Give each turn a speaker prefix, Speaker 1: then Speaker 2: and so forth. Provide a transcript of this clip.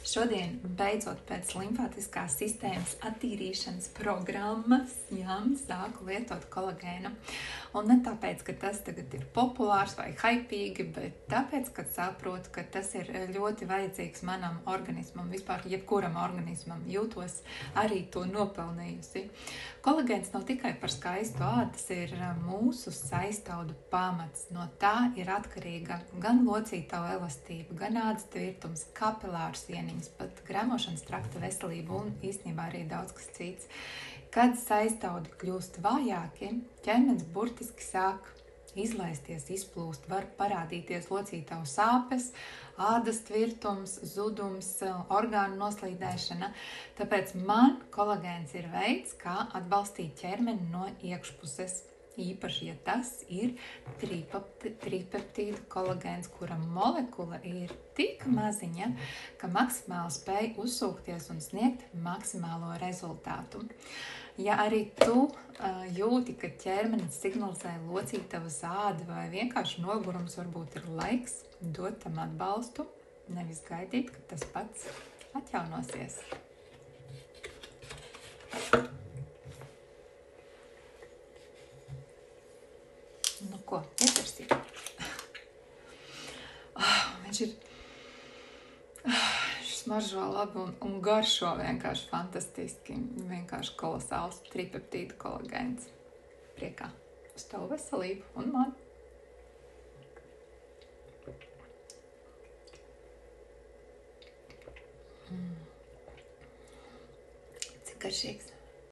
Speaker 1: Šodien, beidzot pēc limfātiskās sistēmas attīrīšanas programmas, sāku lietot kolagēnu. Un ne tāpēc, ka tas tagad ir populārs vai haipīgi, bet tāpēc, ka saprotu, ka tas ir ļoti vajadzīgs manam organismam, vispār jebkuram organismam, jūtos arī to nopelnījusi. Kolagēns nav tikai par skaistu ādu, tas ir mūsu saistaudu pamats. No tā ir atkarīga gan locītavu elastība, gan ādas tvirtums, kapilāru sieniņas, pat gremošanas trakta veselība un īstenībā arī daudz kas cits. Kad saistaudi kļūst vājāki, ķermenis burtiski sāk izlaisties, izplūst, var parādīties locītavu sāpes, ādas tvirtums, zudums, orgānu noslīdēšana. Tāpēc man kolagēns ir veids, kā atbalstīt ķermeni no iekšpuses. Īpaši, ja tas ir tripeptīdu kolagēns, kura molekula ir tik maziņa, ka maksimāli spēj uzsūkties un sniegt maksimālo rezultātu. Ja arī tu jūti, ka ķermenis signalizē locītavu zādi vai vienkārši nogurums, varbūt ir laiks dot tam atbalstu, nevis gaidīt, ka tas pats atjaunosies. Nu ko, ietarsim. Viņš ir smaržo labi un garšo vienkārši fantastiski. Vienkārši kolosāls tripeptīdu kolagēns. Priekā uz tavu veselību un man. Cik garšīgs.